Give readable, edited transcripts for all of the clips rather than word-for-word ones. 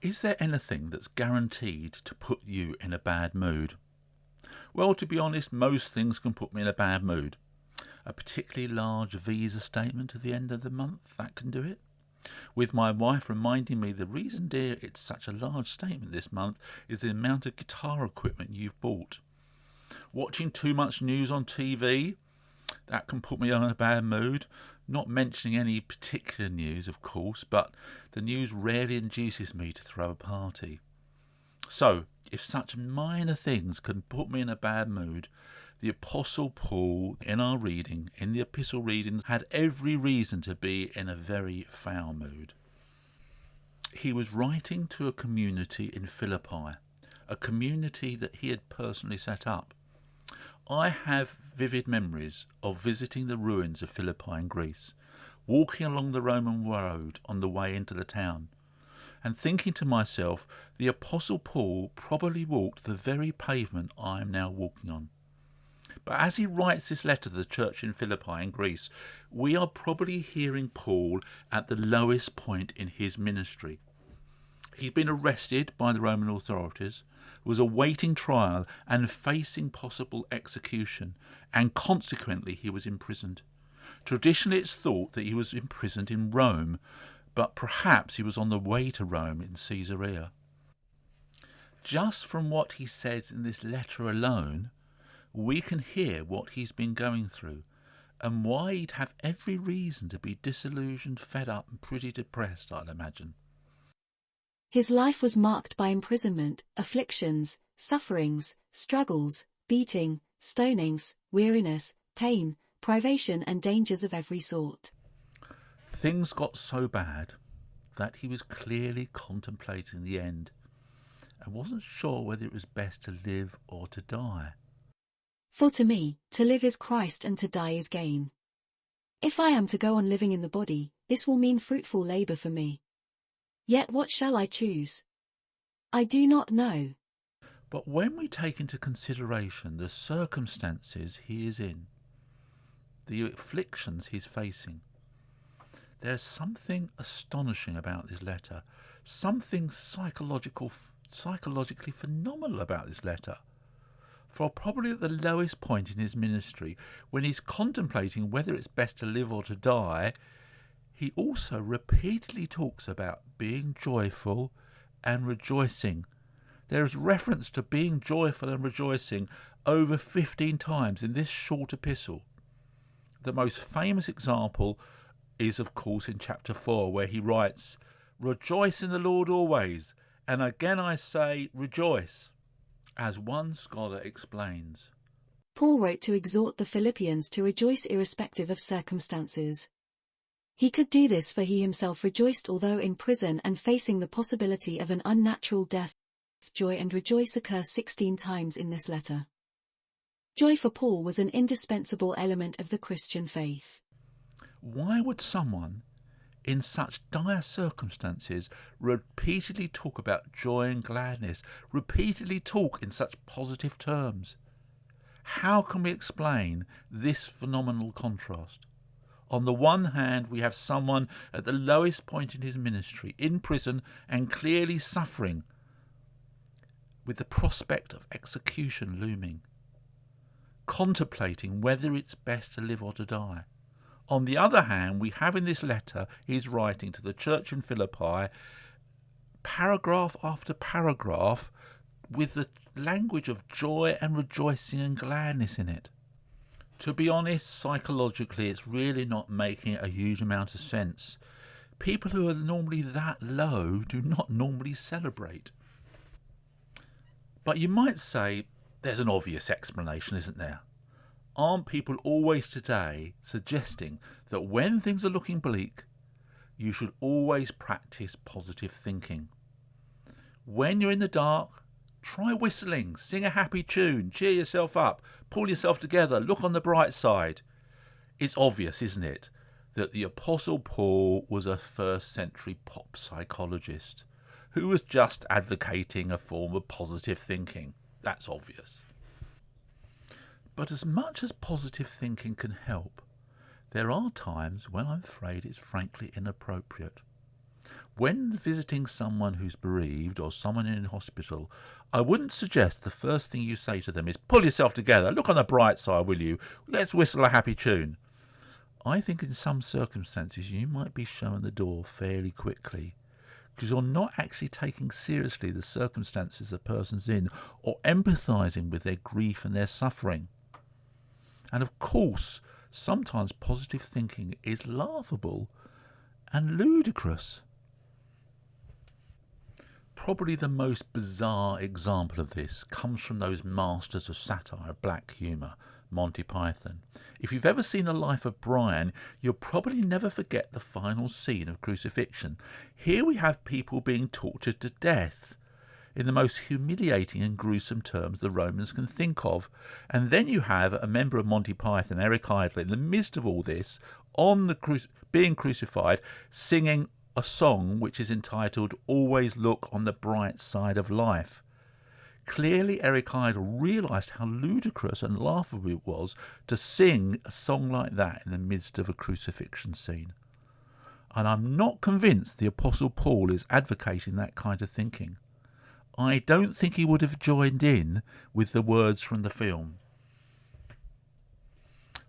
Is there anything that's guaranteed to put you in a bad mood? Well, to be honest, most things can put me in a bad mood. A particularly large visa statement at the end of the month, that can do it. With my wife reminding me the reason, dear, it's such a large statement this month is the amount of guitar equipment you've bought. Watching too much news on TV, that can put me in a bad mood. Not mentioning any particular news, of course, but the news rarely induces me to throw a party. So, if such minor things can put me in a bad mood, the Apostle Paul, in our reading, in the epistle readings, had every reason to be in a very foul mood. He was writing to a community in Philippi, a community that he had personally set up. I have vivid memories of visiting the ruins of Philippi in Greece, walking along the Roman road on the way into the town, and thinking to myself, the Apostle Paul probably walked the very pavement I am now walking on. But as he writes this letter to the church in Philippi in Greece, we are probably hearing Paul at the lowest point in his ministry. He'd been arrested by the Roman authorities, was awaiting trial and facing possible execution, and consequently he was imprisoned. Traditionally it's thought that he was imprisoned in Rome, but perhaps he was on the way to Rome in Caesarea. Just from what he says in this letter alone, we can hear what he's been going through and why he'd have every reason to be disillusioned, fed up and pretty depressed, I'd imagine. His life was marked by imprisonment, afflictions, sufferings, struggles, beating, stonings, weariness, pain, privation and dangers of every sort. Things got so bad that he was clearly contemplating the end and wasn't sure whether it was best to live or to die. For to me, to live is Christ and to die is gain. If I am to go on living in the body, this will mean fruitful labour for me. Yet what shall I choose? I do not know. But when we take into consideration the circumstances he is in, the afflictions he's facing, there's something astonishing about this letter, something psychologically phenomenal about this letter. For probably at the lowest point in his ministry, when he's contemplating whether it's best to live or to die, he also repeatedly talks about being joyful and rejoicing. There is reference to being joyful and rejoicing over 15 times in this short epistle. The most famous example is, of course, in chapter 4, where he writes, "Rejoice in the Lord always, and again I say, rejoice." As one scholar explains, Paul wrote to exhort the Philippians to rejoice irrespective of circumstances. He could do this for he himself rejoiced although in prison and facing the possibility of an unnatural death. Joy and rejoice occur 16 times in this letter. Joy for Paul was an indispensable element of the Christian faith. why would someone in such dire circumstances repeatedly talk about joy and gladness, repeatedly talk in such positive terms? How can we explain this phenomenal contrast? On the one hand, we have someone at the lowest point in his ministry, in prison and clearly suffering, with the prospect of execution looming, contemplating whether it's best to live or to die. On the other hand, we have in this letter he's writing to the church in Philippi, paragraph after paragraph, with the language of joy and rejoicing and gladness in it. To be honest, psychologically, it's really not making a huge amount of sense. People who are normally that low do not normally celebrate. But you might say there's an obvious explanation, isn't there? Aren't people always today suggesting that when things are looking bleak, you should always practice positive thinking? When you're in the dark, try whistling, sing a happy tune, cheer yourself up, pull yourself together, look on the bright side. It's obvious, isn't it, that the Apostle Paul was a first-century pop psychologist who was just advocating a form of positive thinking. That's obvious. But as much as positive thinking can help, there are times when I'm afraid it's frankly inappropriate. When visiting someone who's bereaved or someone in hospital, I wouldn't suggest the first thing you say to them is, pull yourself together, look on the bright side, will you? Let's whistle a happy tune. I think in some circumstances you might be shown the door fairly quickly, because you're not actually taking seriously the circumstances the person's in or empathising with their grief and their suffering. And of course, sometimes positive thinking is laughable and ludicrous. Probably the most bizarre example of this comes from those masters of satire, black humour, Monty Python. If you've ever seen The Life of Brian, you'll probably never forget the final scene of crucifixion. Here we have people being tortured to death in the most humiliating and gruesome terms the Romans can think of. And then you have a member of Monty Python, Eric Idle, in the midst of all this, on the being crucified, singing a song which is entitled Always Look on the Bright Side of Life. Clearly Eric Idle realised how ludicrous and laughable it was to sing a song like that in the midst of a crucifixion scene. And I'm not convinced the Apostle Paul is advocating that kind of thinking. I don't think he would have joined in with the words from the film.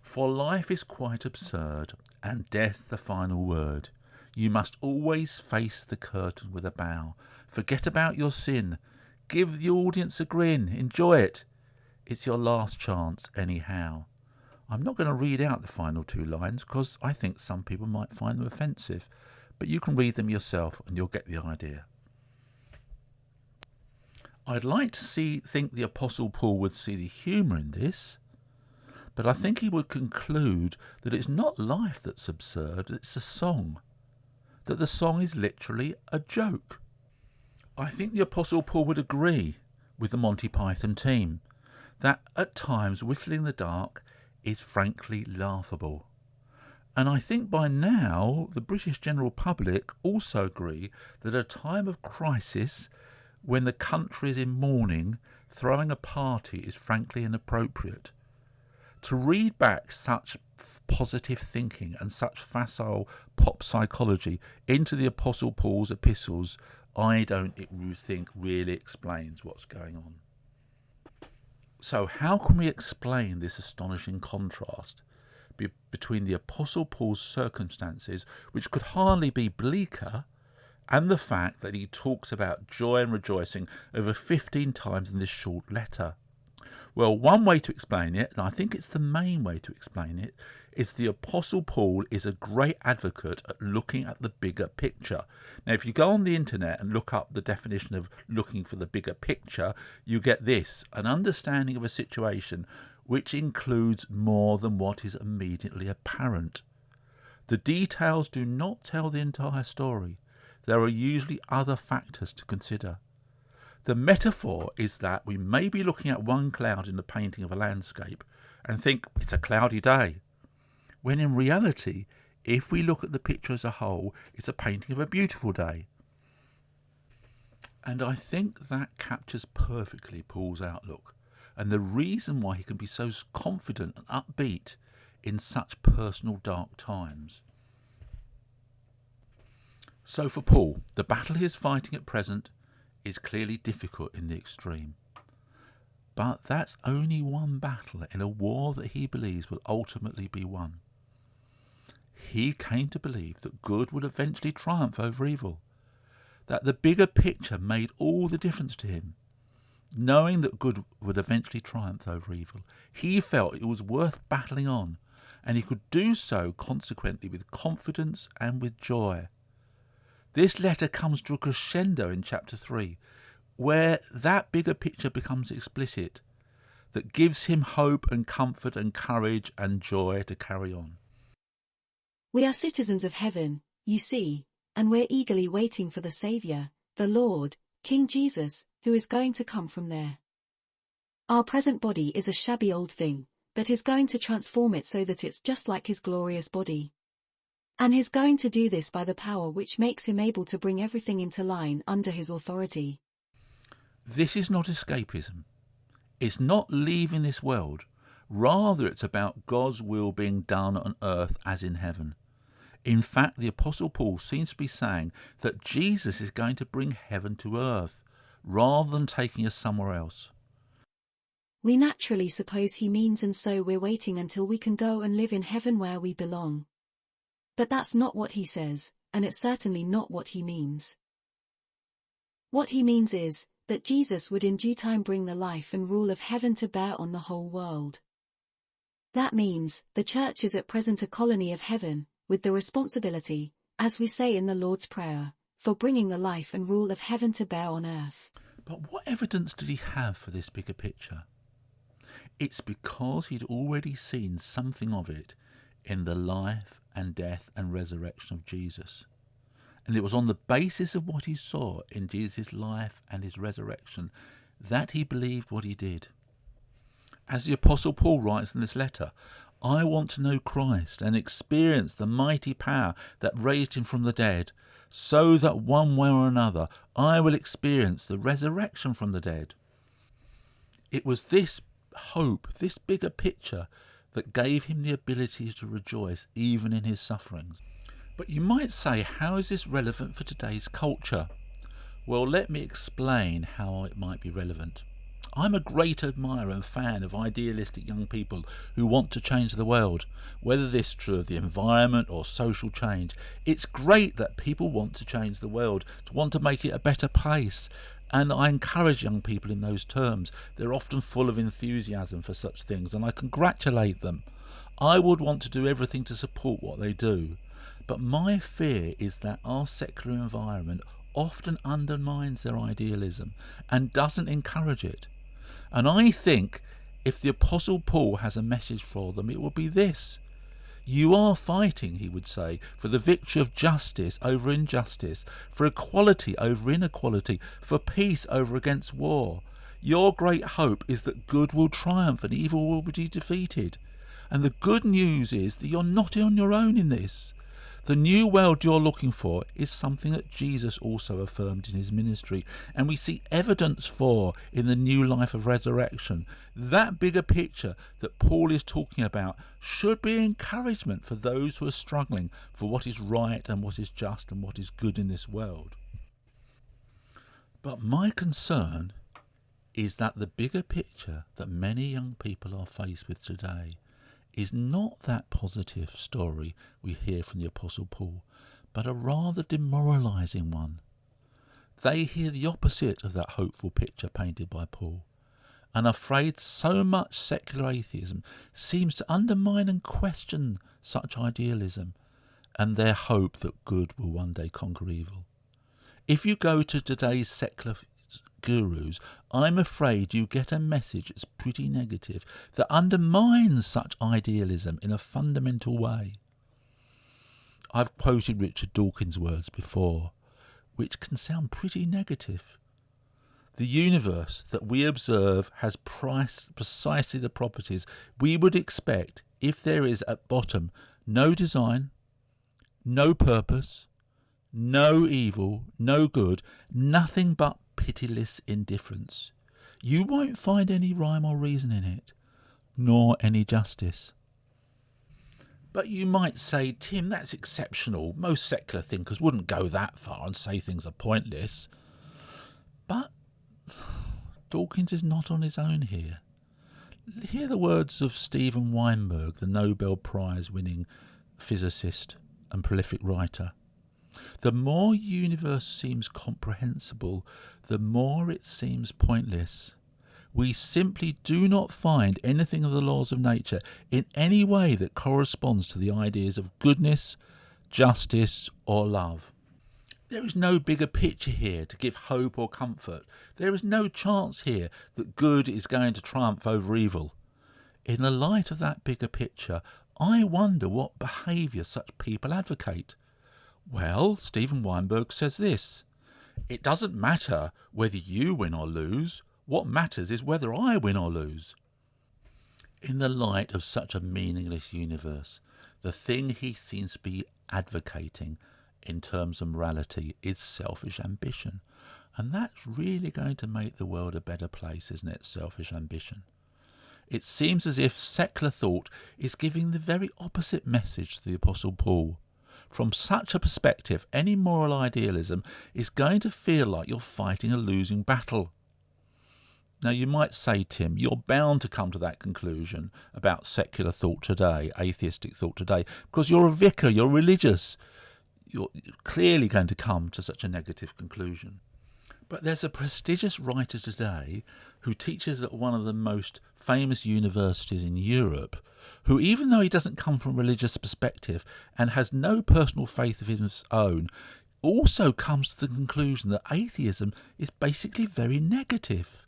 For life is quite absurd, and death the final word. You must always face the curtain with a bow. Forget about your sin. Give the audience a grin. Enjoy it. It's your last chance anyhow. I'm not going to read out the final two lines because I think some people might find them offensive, but you can read them yourself and you'll get the idea. I'd like to think the Apostle Paul would see the humour in this, but I think he would conclude that it's not life that's absurd, it's a song. That the song is literally a joke. I think the Apostle Paul would agree with the Monty Python team that at times Whistling in the Dark is frankly laughable. And I think by now the British general public also agree that at a time of crisis, when the country is in mourning, throwing a party is frankly inappropriate. To read back such positive thinking and such facile pop psychology into the Apostle Paul's epistles, I don't think really explains what's going on. So how can we explain this astonishing contrast between the Apostle Paul's circumstances, which could hardly be bleaker, and the fact that he talks about joy and rejoicing over 15 times in this short letter? Well, one way to explain it, and I think it's the main way to explain it, is the Apostle Paul is a great advocate at looking at the bigger picture. Now, if you go on the internet and look up the definition of looking for the bigger picture, you get this: an understanding of a situation which includes more than what is immediately apparent. The details do not tell the entire story. There are usually other factors to consider. The metaphor is that we may be looking at one cloud in the painting of a landscape and think it's a cloudy day, when in reality, if we look at the picture as a whole, it's a painting of a beautiful day. And I think that captures perfectly Paul's outlook and the reason why he can be so confident and upbeat in such personal dark times. So for Paul, the battle he is fighting at present is clearly difficult in the extreme. But that's only one battle in a war that he believes will ultimately be won. He came to believe that good would eventually triumph over evil, that the bigger picture made all the difference to him. Knowing that good would eventually triumph over evil, he felt it was worth battling on, and he could do so consequently with confidence and with joy. This letter comes to a crescendo in chapter 3, where that bigger picture becomes explicit, that gives him hope and comfort and courage and joy to carry on. We are citizens of heaven, you see, and we're eagerly waiting for the Saviour, the Lord, King Jesus, who is going to come from there. Our present body is a shabby old thing, but is going to transform it so that it's just like his glorious body. And he's going to do this by the power which makes him able to bring everything into line under his authority. This is not escapism. It's not leaving this world. Rather, it's about God's will being done on earth as in heaven. In fact, the Apostle Paul seems to be saying that Jesus is going to bring heaven to earth, rather than taking us somewhere else. We naturally suppose he means, and so we're waiting until we can go and live in heaven where we belong. But that's not what he says, and it's certainly not what he means. What he means is that Jesus would in due time bring the life and rule of heaven to bear on the whole world. That means the church is at present a colony of heaven, with the responsibility, as we say in the Lord's Prayer, for bringing the life and rule of heaven to bear on earth. But what evidence did he have for this bigger picture? It's because he'd already seen something of it in the life and death and resurrection of Jesus. And it was on the basis of what he saw in Jesus' life and his resurrection that he believed what he did. As the Apostle Paul writes in this letter, I want to know Christ and experience the mighty power that raised him from the dead, so that one way or another I will experience the resurrection from the dead. It was this hope, this bigger picture, that gave him the ability to rejoice even in his sufferings. But you might say, how is this relevant for today's culture? Well, let me explain how it might be relevant. I'm a great admirer and fan of idealistic young people who want to change the world, whether this is true of the environment or social change. It's great that people want to change the world, to want to make it a better place, and I encourage young people in those terms. They're often full of enthusiasm for such things, and I congratulate them. I would want to do everything to support what they do, but my fear is that our secular environment often undermines their idealism and doesn't encourage it. And I think if the Apostle Paul has a message for them, it will be this. You are fighting, he would say, for the victory of justice over injustice, for equality over inequality, for peace over against war. Your great hope is that good will triumph and evil will be defeated. And the good news is that you're not on your own in this. The new world you're looking for is something that Jesus also affirmed in his ministry, and we see evidence for in the new life of resurrection. That bigger picture that Paul is talking about should be encouragement for those who are struggling for what is right and what is just and what is good in this world. But my concern is that the bigger picture that many young people are faced with today is not that positive story we hear from the Apostle Paul, but a rather demoralising one. They hear the opposite of that hopeful picture painted by Paul, and are afraid so much secular atheism seems to undermine and question such idealism and their hope that good will one day conquer evil. If you go to today's secular gurus, I'm afraid you get a message that's pretty negative, that undermines such idealism in a fundamental way. I've quoted Richard Dawkins' words before, which can sound pretty negative. The universe that we observe has precisely the properties we would expect if there is at bottom no design, no purpose, no evil, no good, nothing but pitiless indifference. You won't find any rhyme or reason in it, nor any justice. But you might say, Tim, that's exceptional. Most secular thinkers wouldn't go that far and say things are pointless. But Dawkins is not on his own here. Hear the words of Steven Weinberg, the Nobel Prize-winning physicist and prolific writer. The more universe seems comprehensible, the more it seems pointless. We simply do not find anything of the laws of nature in any way that corresponds to the ideas of goodness, justice, or love. There is no bigger picture here to give hope or comfort. There is no chance here that good is going to triumph over evil. In the light of that bigger picture, I wonder what behaviour such people advocate. Well, Steven Weinberg says this: it doesn't matter whether you win or lose. What matters is whether I win or lose. In the light of such a meaningless universe, the thing he seems to be advocating in terms of morality is selfish ambition. And that's really going to make the world a better place, isn't it? Selfish ambition. It seems as if secular thought is giving the very opposite message to the Apostle Paul. From such a perspective, any moral idealism is going to feel like you're fighting a losing battle. Now, you might say, Tim, you're bound to come to that conclusion about secular thought today, atheistic thought today, because you're a vicar, you're religious. You're clearly going to come to such a negative conclusion. But there's a prestigious writer today who teaches at one of the most famous universities in Europe, who, even though he doesn't come from a religious perspective and has no personal faith of his own, also comes to the conclusion that atheism is basically very negative.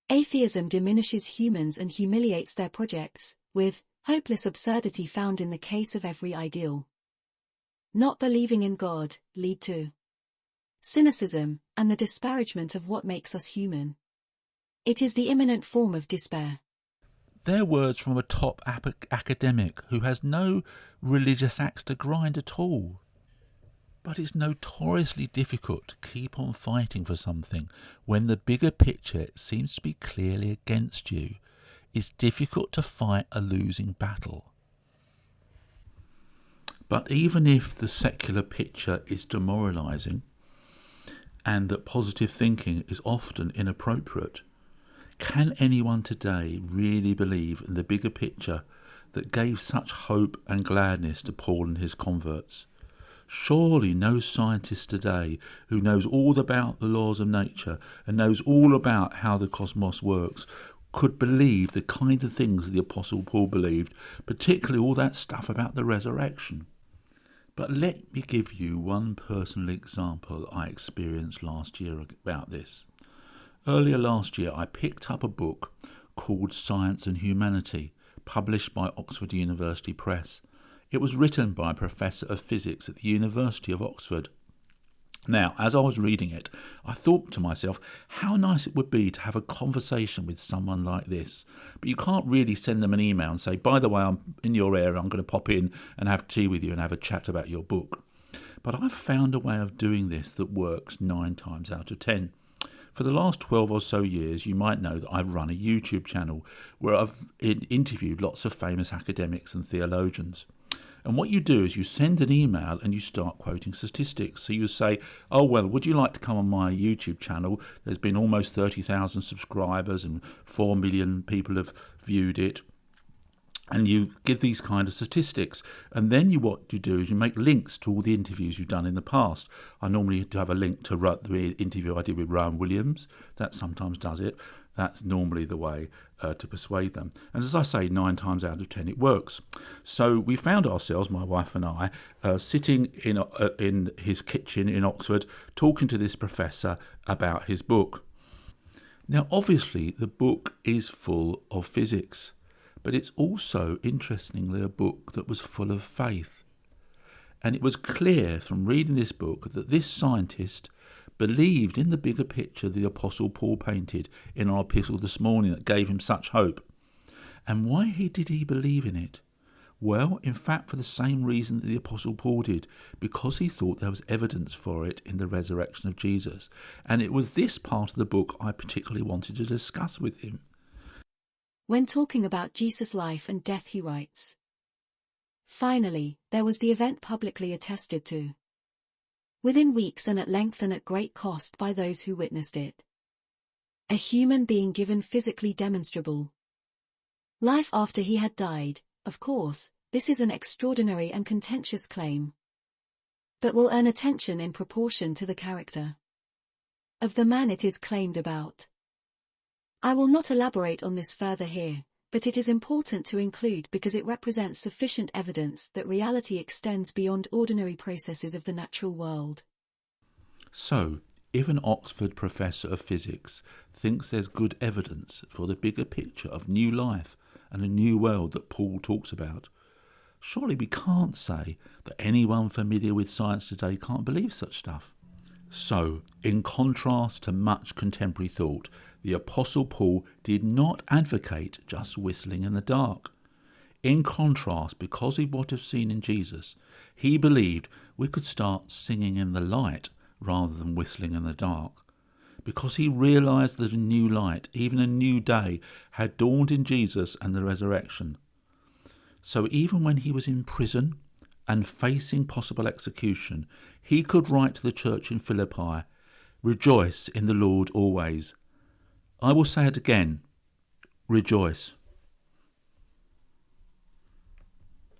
Atheism diminishes humans and humiliates their projects, with hopeless absurdity found in the case of every ideal. Not believing in God lead to cynicism and the disparagement of what makes us human. It is the imminent form of despair. They're words from a top academic who has no religious axe to grind at all. But it's notoriously difficult to keep on fighting for something when the bigger picture seems to be clearly against you. It's difficult to fight a losing battle. But even if the secular picture is demoralising and that positive thinking is often inappropriate, can anyone today really believe in the bigger picture that gave such hope and gladness to Paul and his converts? Surely no scientist today who knows all about the laws of nature and knows all about how the cosmos works could believe the kind of things the Apostle Paul believed, particularly all that stuff about the resurrection. But let me give you one personal example I experienced last year about this. Earlier last year I picked up a book called Science and Humanity, published by Oxford University Press. It was written by a professor of physics at the University of Oxford. Now, as I was reading it, I thought to myself, how nice it would be to have a conversation with someone like this. But you can't really send them an email and say, by the way, I'm in your area, I'm going to pop in and have tea with you and have a chat about your book. But I've found a way of doing this that works 9 times out of 10. For the last 12 or so years, you might know that I've run a YouTube channel where I've interviewed lots of famous academics and theologians. And what you do is you send an email and you start quoting statistics. So you say, oh, well, would you like to come on my YouTube channel? There's been almost 30,000 subscribers and 4 million people have viewed it. And you give these kind of statistics. And then what you do is you make links to all the interviews you've done in the past. I normally have a link to the interview I did with Rowan Williams. That sometimes does it. That's normally the way to persuade them. And as I say, 9 times out of 10 it works. So we found ourselves, my wife and I, sitting in his kitchen in Oxford, talking to this professor about his book. Now, obviously, the book is full of physics, but it's also, interestingly, a book that was full of faith. And it was clear from reading this book that this scientist believed in the bigger picture the Apostle Paul painted in our epistle this morning that gave him such hope. And why did he believe in it? Well, in fact, for the same reason that the Apostle Paul did, because he thought there was evidence for it in the resurrection of Jesus. And it was this part of the book I particularly wanted to discuss with him. When talking about Jesus' life and death, he writes, "Finally, there was the event publicly attested to, within weeks and at length and at great cost by those who witnessed it. A human being given physically demonstrable life after he had died. Of course, this is an extraordinary and contentious claim, but will earn attention in proportion to the character of the man it is claimed about. I will not elaborate on this further here, but it is important to include because it represents sufficient evidence that reality extends beyond ordinary processes of the natural world." So, if an Oxford professor of physics thinks there's good evidence for the bigger picture of new life and a new world that Paul talks about, surely we can't say that anyone familiar with science today can't believe such stuff. So, in contrast to much contemporary thought, the Apostle Paul did not advocate just whistling in the dark. In contrast, because of what we've seen in Jesus, he believed we could start singing in the light rather than whistling in the dark. Because he realised that a new light, even a new day, had dawned in Jesus and the resurrection. So even when he was in prison and facing possible execution, he could write to the church in Philippi, "Rejoice in the Lord always." I will say it again, rejoice.